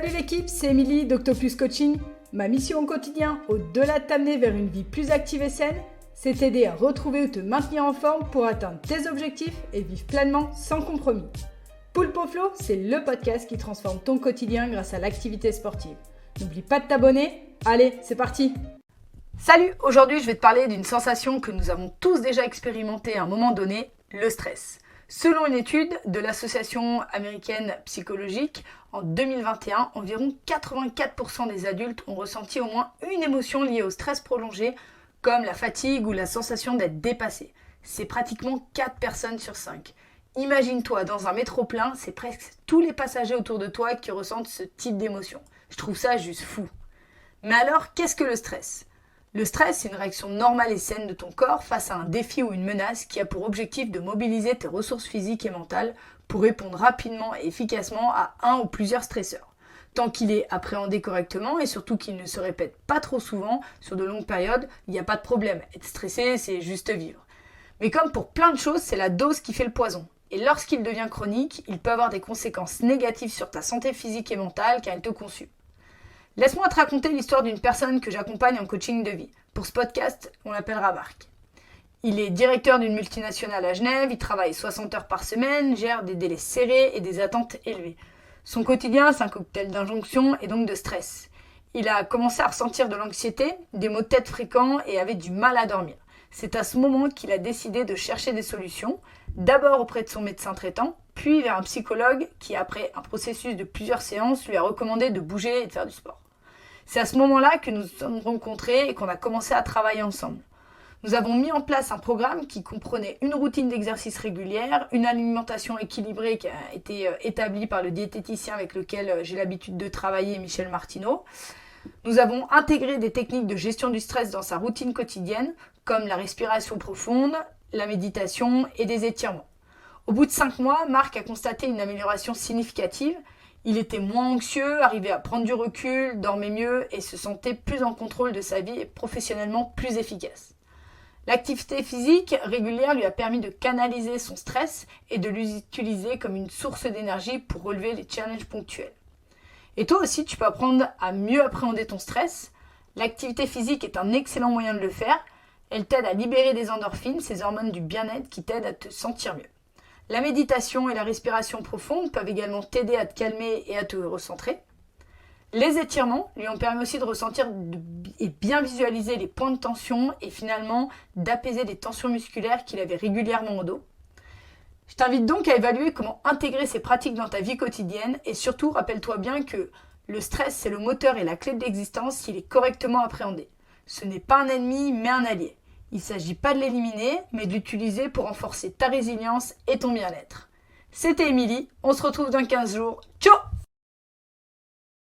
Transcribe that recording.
Salut l'équipe, c'est Émilie d'Octopus Coaching. Ma mission au quotidien, au-delà de t'amener vers une vie plus active et saine, c'est t'aider à retrouver ou te maintenir en forme pour atteindre tes objectifs et vivre pleinement sans compromis. Poulpe au Flow, c'est le podcast qui transforme ton quotidien grâce à l'activité sportive. N'oublie pas de t'abonner. Allez, c'est parti! Salut, aujourd'hui je vais te parler d'une sensation que nous avons tous déjà expérimentée à un moment donné, le stress. Selon une étude de l'association américaine psychologique, en 2021, environ 84% des adultes ont ressenti au moins une émotion liée au stress prolongé, comme la fatigue ou la sensation d'être dépassé. C'est pratiquement 4 personnes sur 5. Imagine-toi dans un métro plein, c'est presque tous les passagers autour de toi qui ressentent ce type d'émotion. Je trouve ça juste fou. Mais alors, qu'est-ce que le stress ? Le stress, c'est une réaction normale et saine de ton corps face à un défi ou une menace qui a pour objectif de mobiliser tes ressources physiques et mentales pour répondre rapidement et efficacement à un ou plusieurs stresseurs. Tant qu'il est appréhendé correctement et surtout qu'il ne se répète pas trop souvent sur de longues périodes, il n'y a pas de problème. Être stressé, c'est juste vivre. Mais comme pour plein de choses, c'est la dose qui fait le poison. Et lorsqu'il devient chronique, il peut avoir des conséquences négatives sur ta santé physique et mentale car il te consume. Laisse-moi te raconter l'histoire d'une personne que j'accompagne en coaching de vie. Pour ce podcast, on l'appellera Marc. Il est directeur d'une multinationale à Genève, il travaille 60 heures par semaine, gère des délais serrés et des attentes élevées. Son quotidien, c'est un cocktail d'injonctions et donc de stress. Il a commencé à ressentir de l'anxiété, des maux de tête fréquents et avait du mal à dormir. C'est à ce moment qu'il a décidé de chercher des solutions, d'abord auprès de son médecin traitant, puis vers un psychologue qui, après un processus de plusieurs séances, lui a recommandé de bouger et de faire du sport. C'est à ce moment-là que nous nous sommes rencontrés et qu'on a commencé à travailler ensemble. Nous avons mis en place un programme qui comprenait une routine d'exercice régulière, une alimentation équilibrée qui a été établie par le diététicien avec lequel j'ai l'habitude de travailler, Michel Martineau. Nous avons intégré des techniques de gestion du stress dans sa routine quotidienne, comme la respiration profonde, la méditation et des étirements. Au bout de 5 mois, Marc a constaté une amélioration significative. Il était moins anxieux, arrivait à prendre du recul, dormait mieux et se sentait plus en contrôle de sa vie et professionnellement plus efficace. L'activité physique régulière lui a permis de canaliser son stress et de l'utiliser comme une source d'énergie pour relever les challenges ponctuels. Et toi aussi, tu peux apprendre à mieux appréhender ton stress. L'activité physique est un excellent moyen de le faire. Elle t'aide à libérer des endorphines, ces hormones du bien-être qui t'aident à te sentir mieux. La méditation et la respiration profonde peuvent également t'aider à te calmer et à te recentrer. Les étirements lui ont permis aussi de ressentir et bien visualiser les points de tension et finalement d'apaiser des tensions musculaires qu'il avait régulièrement au dos. Je t'invite donc à évaluer comment intégrer ces pratiques dans ta vie quotidienne et surtout rappelle-toi bien que le stress c'est le moteur et la clé de l'existence s'il est correctement appréhendé. Ce n'est pas un ennemi mais un allié. Il ne s'agit pas de l'éliminer, mais de l'utiliser pour renforcer ta résilience et ton bien-être. C'était Émilie, on se retrouve dans 15 jours. Ciao!